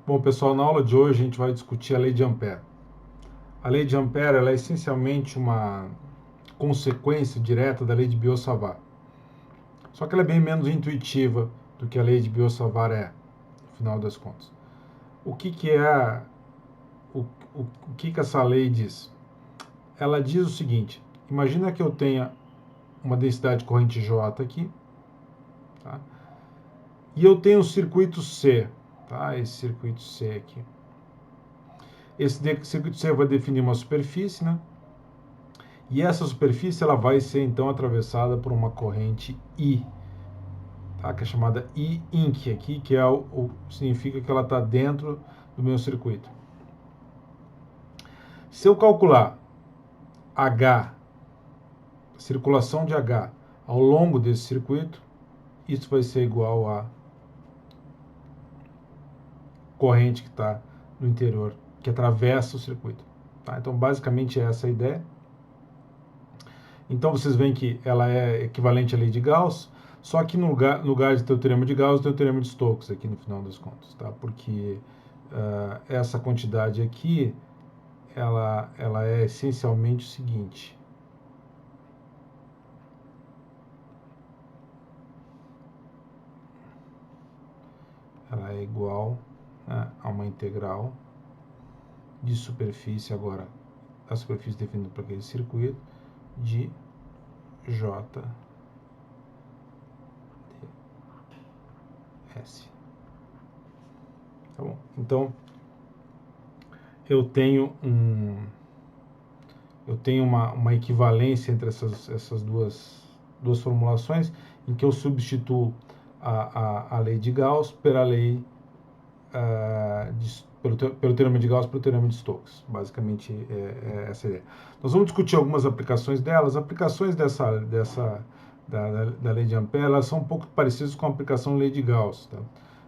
Bom, pessoal, na aula de hoje a gente vai discutir a lei de Ampère. A lei de Ampère ela é essencialmente uma consequência direta da lei de Biot-Savart. Só que ela é bem menos intuitiva do que a lei de Biot-Savart é, no final das contas. O que é o que essa lei diz? Ela diz o seguinte: imagina que eu tenha uma densidade corrente J aqui, tá? E eu tenho um circuito C, tá? Esse circuito C aqui. Esse circuito C vai definir uma superfície, né? E essa superfície ela vai ser então atravessada por uma corrente I, tá? Que é chamada I inc aqui, que é significa que ela está dentro do meu circuito. Se eu calcular H, circulação de H ao longo desse circuito, isso vai ser igual a corrente que está no interior, que atravessa o circuito. Tá? Então, basicamente, é essa a ideia. Então, vocês veem que ela é equivalente à lei de Gauss, só que no lugar de ter o teorema de Gauss, tem o teorema de Stokes aqui no final das contas, tá? Porque essa quantidade aqui, ela é essencialmente o seguinte. Ela é igual, né, a uma integral de superfície, agora a superfície definida por aquele circuito, de J S. Tá bom? Então, eu tenho uma equivalência entre essas duas formulações, em que eu substituo a lei de Gauss pela lei pelo teorema de Gauss pelo teorema de Stokes. Basicamente é essa a ideia. Nós vamos discutir algumas aplicações delas. As aplicações da lei de Ampère, elas são um pouco parecidas com a aplicação da lei de Gauss. Tá?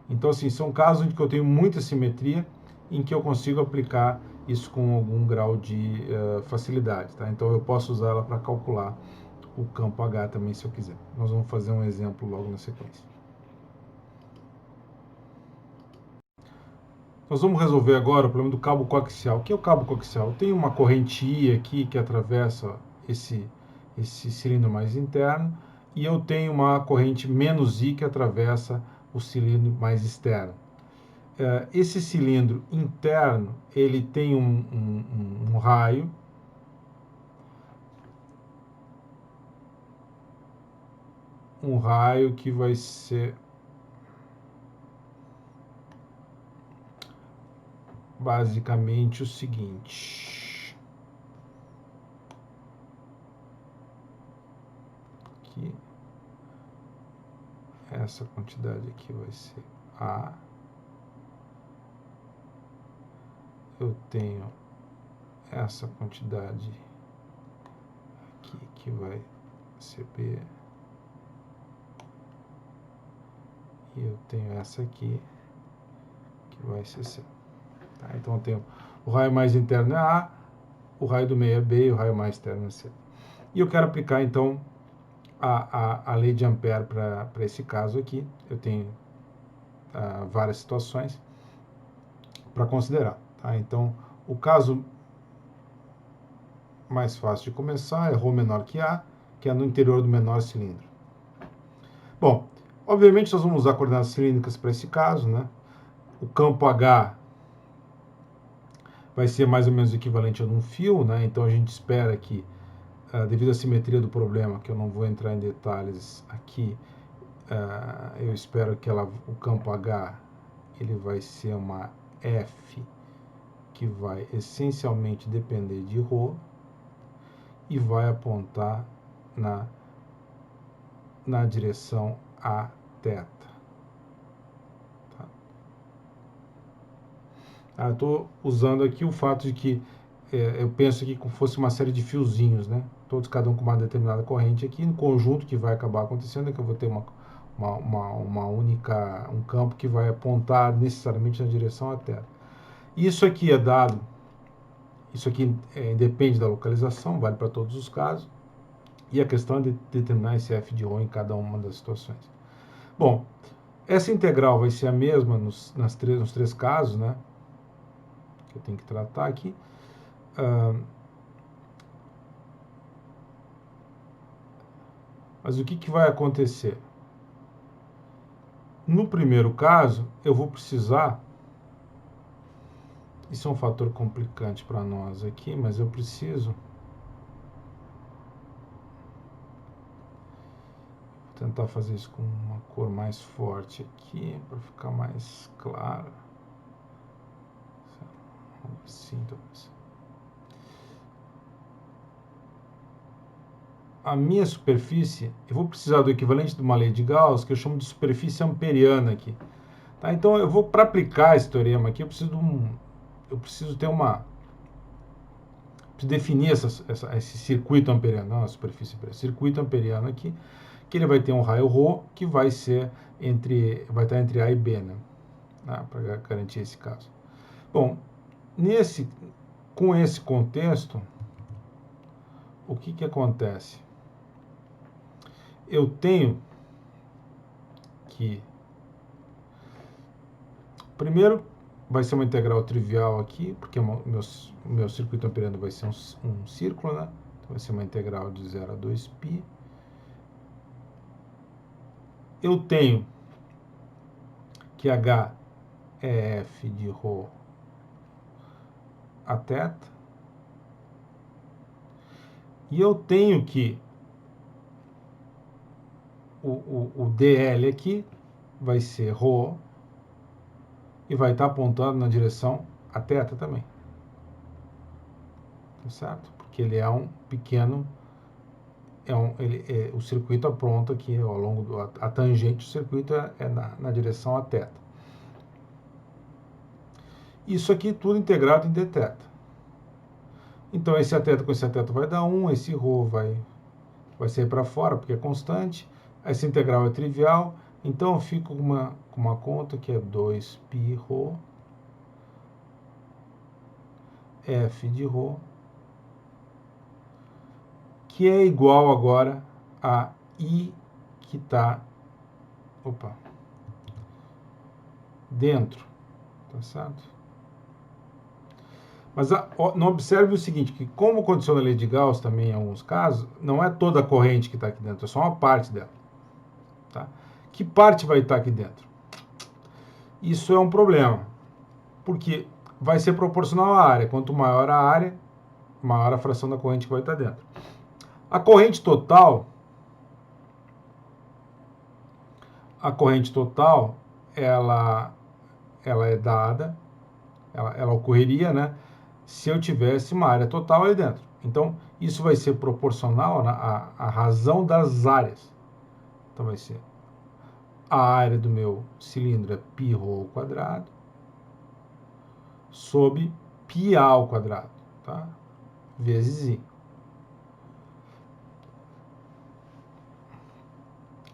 Então, assim, são casos em que eu tenho muita simetria, em que eu consigo aplicar isso com algum grau de facilidade. Tá? Então, eu posso usar ela para calcular o campo H também, se eu quiser. Nós vamos fazer um exemplo logo na sequência. Nós vamos resolver agora o problema do cabo coaxial. O que é o cabo coaxial? Tem uma corrente I aqui que atravessa esse cilindro mais interno, e eu tenho uma corrente menos I que atravessa o cilindro mais externo. Esse cilindro interno, ele tem um raio, que vai ser basicamente o seguinte. Aqui, essa quantidade aqui vai ser A. Eu tenho essa quantidade aqui que vai ser B. E eu tenho essa aqui que vai ser C. Tá? Então eu tenho o raio mais interno é A, o raio do meio é B e o raio mais externo é C. E eu quero aplicar então a lei de Ampère para esse caso aqui. Eu tenho várias situações para considerar. Tá? Então, o caso mais fácil de começar é ρ menor que A, que é no interior do menor cilindro. Bom, obviamente nós vamos usar coordenadas cilíndricas para esse caso, né? O campo H vai ser mais ou menos equivalente a um fio, né? Então a gente espera que, devido à simetria do problema, que eu não vou entrar em detalhes aqui, eu espero que o campo H ele vai ser uma F que vai essencialmente depender de ρ e vai apontar na direção a θ. Tá? Eu estou usando aqui o fato de que eu penso aqui como fosse uma série de fiozinhos, né? Todos, cada um com uma determinada corrente aqui, no conjunto que vai acabar acontecendo é que eu vou ter um campo que vai apontar necessariamente na direção à θ. Isso aqui é dado, isso aqui depende da localização, vale para todos os casos, e a questão é de determinar esse f de ρ em cada uma das situações. Bom, Essa integral vai ser a mesma nos três casos, né? Que eu tenho que tratar aqui. Mas o que vai acontecer? No primeiro caso, eu vou precisar... Isso é um fator complicante para nós aqui, mas eu preciso... Vou tentar fazer isso com uma cor mais forte aqui, para ficar mais claro. Assim, talvez. A minha superfície, eu vou precisar do equivalente de uma lei de Gauss, que eu chamo de superfície amperiana aqui. Tá? Então, eu vou, para aplicar esse teorema aqui, eu preciso ter uma... Preciso definir esse circuito amperiano, não a superfície amperiana, circuito amperiano aqui, que ele vai ter um raio ρ, que vai estar entre A e B, né? Para garantir esse caso. Bom, com esse contexto, o que acontece? Eu tenho que... Primeiro, vai ser uma integral trivial aqui, porque o meu circuito amperiano vai ser um círculo, né? Então vai ser uma integral de 0 a 2π. Eu tenho que H é f de ρ a θ. E eu tenho que o dl aqui vai ser ρ e vai estar apontando na direção a θ também. Tá certo? Porque ele é um pequeno... o circuito apronta aqui ao longo a tangente do circuito é na direção a θ. Isso aqui tudo integrado em dθ. Então esse θ com esse θ vai dar 1, esse ρ vai sair para fora porque é constante, essa integral é trivial, então eu fico com uma conta que é 2π ρ f de ρ, que é igual agora a I que está dentro, tá certo? Mas não observe o seguinte, que como condiciona a lei de Gauss também em alguns casos, não é toda a corrente que está aqui dentro, é só uma parte dela. Tá? Que parte vai estar aqui dentro? Isso é um problema, porque vai ser proporcional à área. Quanto maior a área, maior a fração da corrente que vai estar dentro. A corrente total, ela é dada, ela ocorreria, né, se eu tivesse uma área total ali dentro. Então, isso vai ser proporcional à razão das áreas. Então, vai ser a área do meu cilindro é π ρ ao quadrado sobre πa ao quadrado, tá? Vezes I.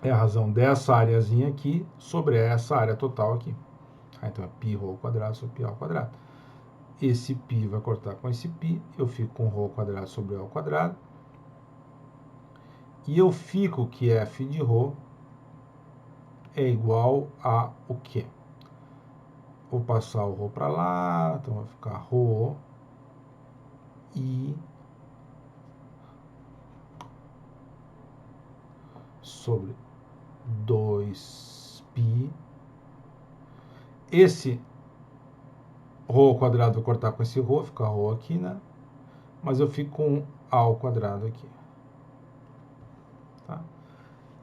É a razão dessa areazinha aqui sobre essa área total aqui. Então, é π ρ ao quadrado sobre π ao quadrado. Esse π vai cortar com esse π, eu fico com ρ ao quadrado sobre A ao quadrado. E eu fico que f de ρ é igual a o quê? Vou passar o ρ para lá, então vai ficar ρ I sobre 2π. Esse ρ ao quadrado vai cortar com esse ρ, fica ρ aqui, né? Mas eu fico com A ao quadrado aqui. Tá?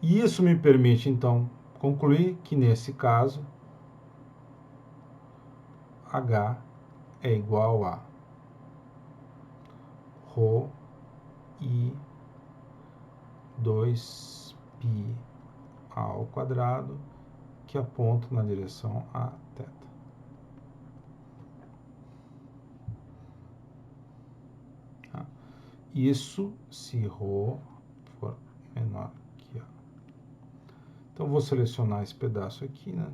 E isso me permite, então, concluir que, nesse caso, H é igual a ρ I 2π ao quadrado, que aponta na direção a θ. Tá? Isso se ρ for menor que A. Então, vou selecionar esse pedaço aqui, né?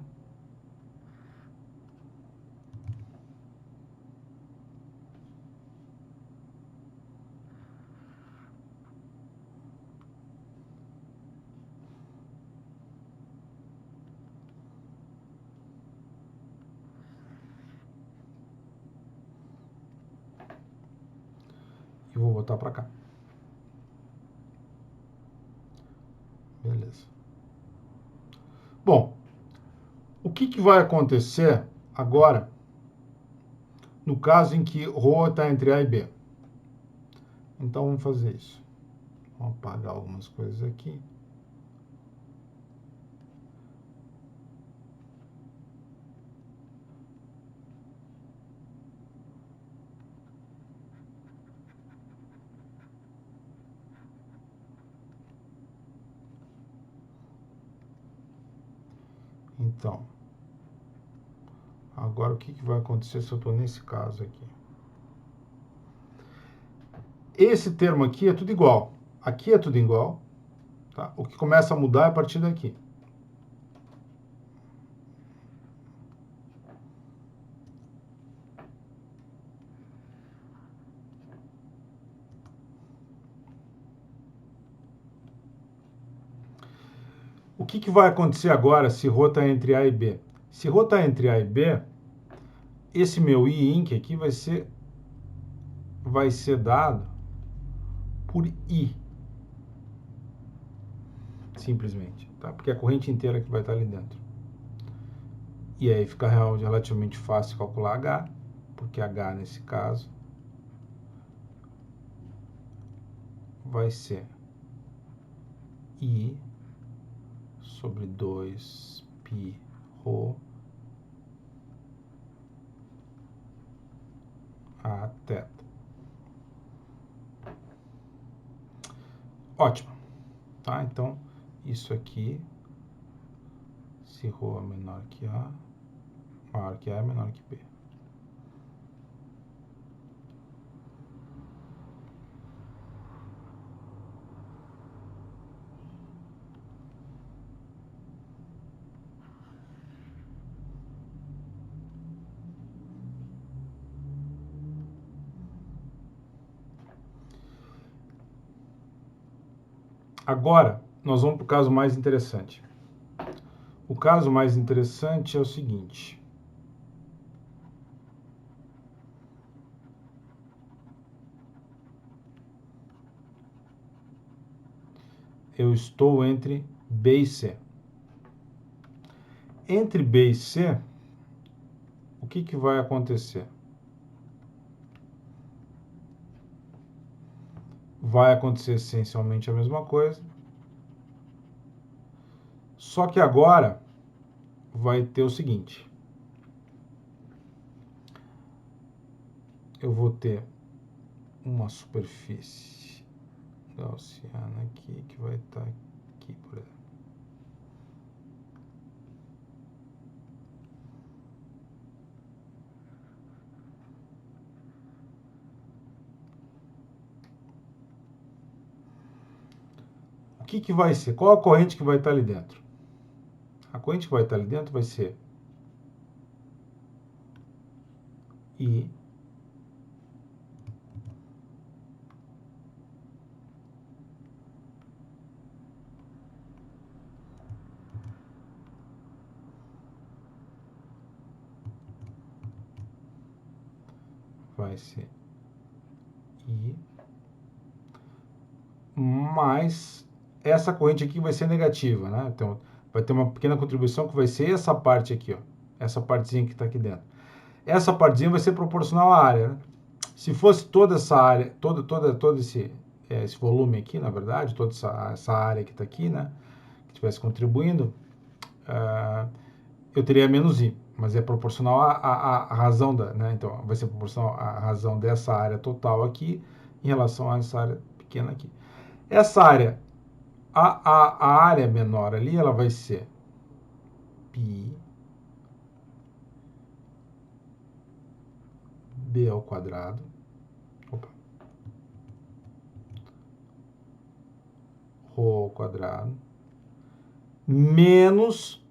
e vou botar para cá. Beleza. Bom, o que vai acontecer agora no caso em que ρ está entre A e B? Então vamos fazer isso. Vamos apagar algumas coisas aqui. Então, agora o que vai acontecer se eu estou nesse caso aqui? Esse termo aqui é tudo igual. Aqui é tudo igual. Tá? O que começa a mudar é a partir daqui. O que vai acontecer agora se ρ está entre A e B? Se ρ está entre A e B, esse meu I inc aqui vai ser dado por I. Simplesmente. Tá? Porque é a corrente inteira que vai estar ali dentro. E aí fica relativamente fácil calcular H, porque H nesse caso vai ser I sobre 2π ρ a θ. Ótimo. Tá? Então, isso aqui, se ρ é menor que A, maior que A é menor que B. Agora, nós vamos para o caso mais interessante. O caso mais interessante é o seguinte. Eu estou entre B e C. Entre B e C, o que vai acontecer? Vai acontecer essencialmente a mesma coisa. Só que agora vai ter o seguinte. Eu vou ter uma superfície gaussiana aqui que vai estar aqui, por exemplo. O que vai ser? Qual a corrente que vai estar ali dentro? A corrente que vai estar ali dentro vai ser I vai ser I mais essa corrente aqui vai ser negativa, né? Então, vai ter uma pequena contribuição que vai ser essa parte aqui, ó. Essa partezinha que está aqui dentro. Essa partezinha vai ser proporcional à área, né? Se fosse toda essa área, todo esse volume aqui, na verdade, toda essa área que está aqui, né? Que estivesse contribuindo, eu teria menos I, mas é proporcional à razão da, né? Então, vai ser proporcional à razão dessa área total aqui em relação a essa área pequena aqui. Essa área, a área menor ali, ela vai ser π b ao quadrado, ρ ao quadrado, menos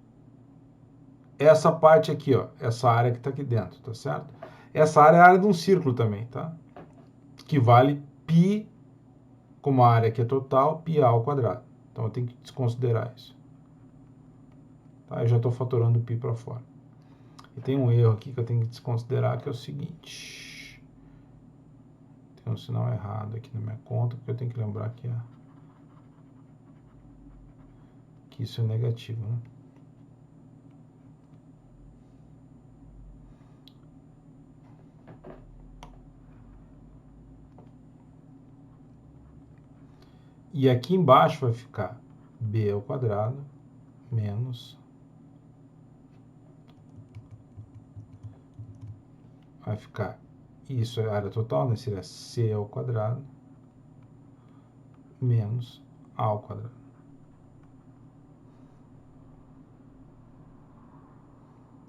essa parte aqui, ó, essa área que está aqui dentro, tá certo? Essa área é a área de um círculo também, tá? Que vale π, como a área aqui é total, π ao quadrado. Então eu tenho que desconsiderar isso. Tá? Eu já estou fatorando π para fora. E tem um erro aqui que eu tenho que desconsiderar, que é o seguinte. tem um sinal errado aqui na minha conta, porque eu tenho que lembrar que isso é negativo, né? E aqui embaixo vai ficar b ao quadrado menos... Vai ficar... Isso é a área total, né? Seria c ao quadrado menos a ao quadrado.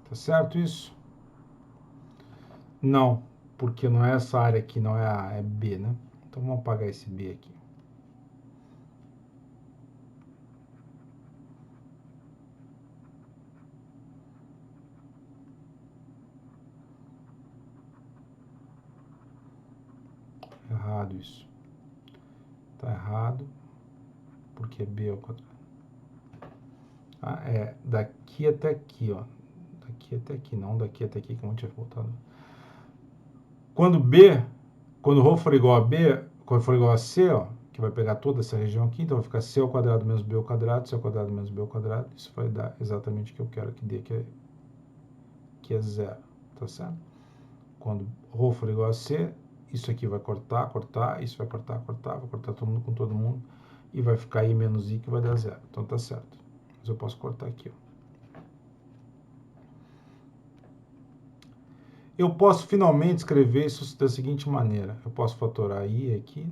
Tá certo isso? Não, porque não é essa área aqui, não é A, é B, né? Então vamos apagar esse B aqui. Errado isso. Tá errado, porque é B ao quadrado. Ah, é daqui até aqui, ó. Daqui até aqui, não daqui até aqui, como eu tinha voltado. Quando ρ for igual a B, quando for igual a C, ó, que vai pegar toda essa região aqui, então vai ficar C ao quadrado menos B ao quadrado, C ao quadrado menos B ao quadrado. Isso vai dar exatamente o que eu quero que dê, que é zero, tá certo? Quando ρ for igual a C, isso aqui vai cortar, isso vai cortar, vai cortar todo mundo com todo mundo, e vai ficar I menos I, que vai dar zero. Então tá certo. Mas eu posso cortar aqui, ó. Eu posso finalmente escrever isso da seguinte maneira. Eu posso fatorar I aqui.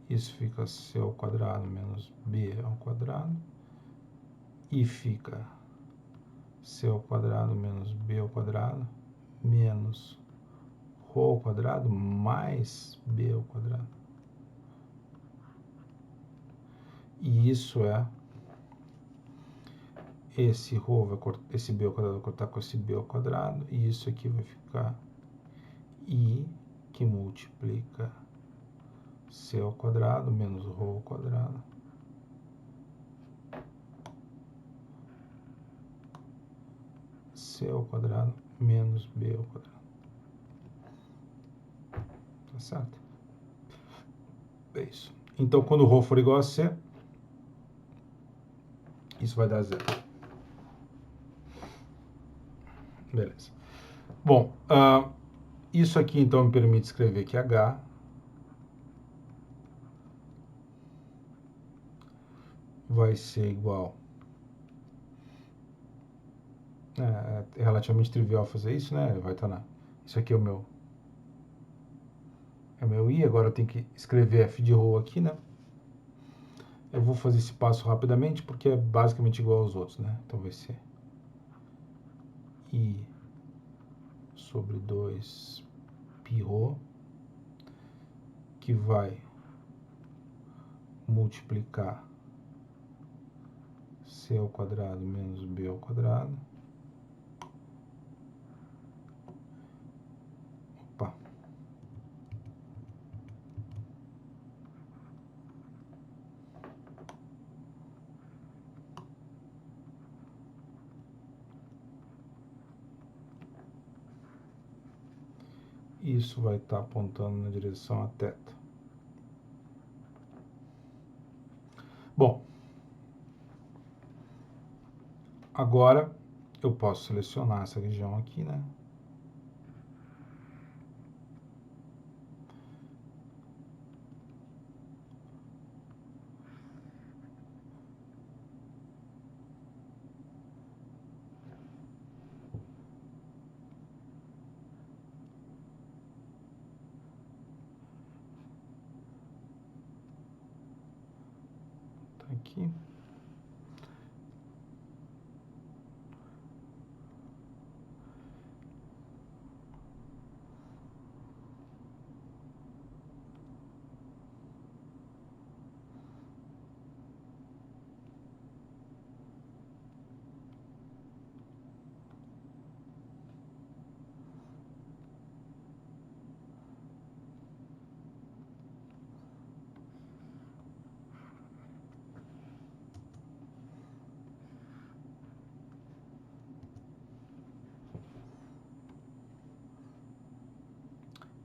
Isso fica C ao quadrado menos B ao quadrado. E fica C ao quadrado menos B ao quadrado menos ρ ao quadrado mais B ao quadrado. E isso é... Esse ρ vai cortar, esse B ao quadrado vai cortar com esse B ao quadrado. E isso aqui vai ficar I que multiplica C ao quadrado menos ρ ao quadrado C ao quadrado menos B ao quadrado. Tá certo? É isso. Então, quando ρ for igual a C, isso vai dar zero. Beleza. Bom, isso aqui, então, me permite escrever que H vai ser igual... É relativamente trivial fazer isso, né? Vai estar na... Isso aqui é o meu I, agora eu tenho que escrever f de ρ aqui, né? Eu vou fazer esse passo rapidamente, porque é basicamente igual aos outros, né? Então vai ser I sobre 2 πρ, que vai multiplicar C ao quadrado menos B ao quadrado. Opa. Isso vai estar apontando na direção a θ. Bom, agora eu posso selecionar essa região aqui, né? Tá aqui.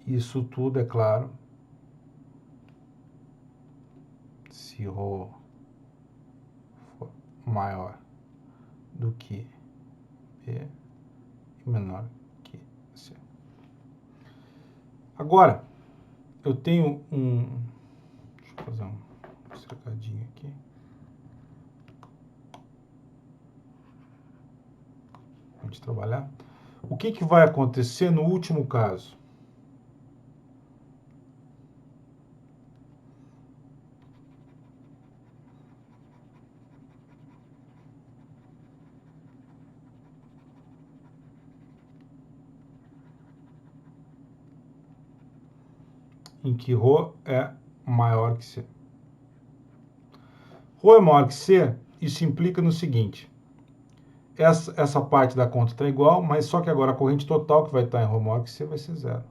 Isso tudo, é claro, se ρ for maior do que B e menor que C. Agora, eu tenho deixa eu fazer um cercadinho aqui. Pra gente trabalhar. O que vai acontecer no último caso? Em que ρ é maior que C. ρ é maior que C, isso implica no seguinte: essa parte da conta está igual, mas só que agora a corrente total que vai estar em ρ maior que C vai ser zero.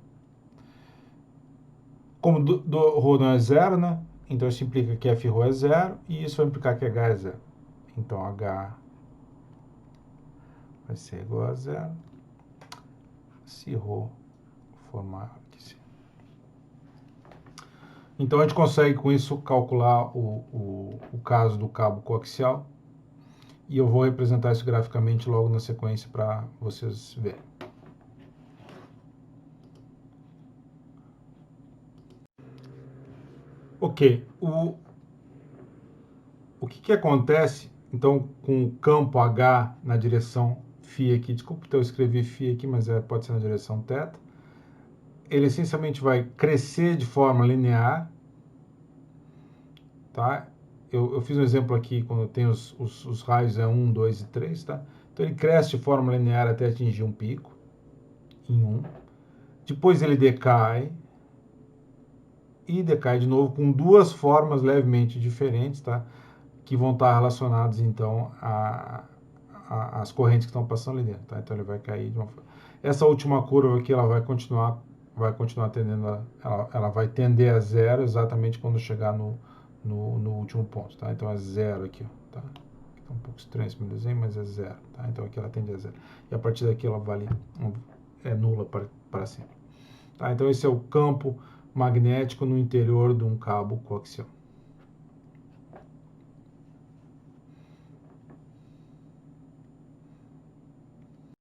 Como ρ não é zero, né? Então isso implica que Fρ é zero e isso vai implicar que H é zero. Então H vai ser igual a zero se ρ for maior que C. Então a gente consegue com isso calcular o caso do cabo coaxial. E eu vou representar isso graficamente logo na sequência para vocês verem. Ok, o que acontece, então, com o campo H na direção φ aqui, desculpa, então eu escrevi φ aqui, mas pode ser na direção θ, ele essencialmente vai crescer de forma linear, tá? Eu fiz um exemplo aqui, quando tem os raios 1, 2 e 3, tá? Então ele cresce de forma linear até atingir um pico, em 1. Depois ele decai, e decai de novo com duas formas levemente diferentes, tá? Que vão estar relacionadas, então, às correntes que estão passando ali dentro, tá? Então ele vai cair de uma forma. Essa última curva aqui, ela vai continuar tendendo ela vai tender a zero exatamente quando chegar no último ponto, tá? Então é zero aqui, ó, tá? Tá um pouco estranho esse meu desenho, mas é zero, tá? Então aqui ela tende a zero. E a partir daqui ela vale, é nula para sempre. Tá? Então esse é o campo magnético no interior de um cabo coaxial.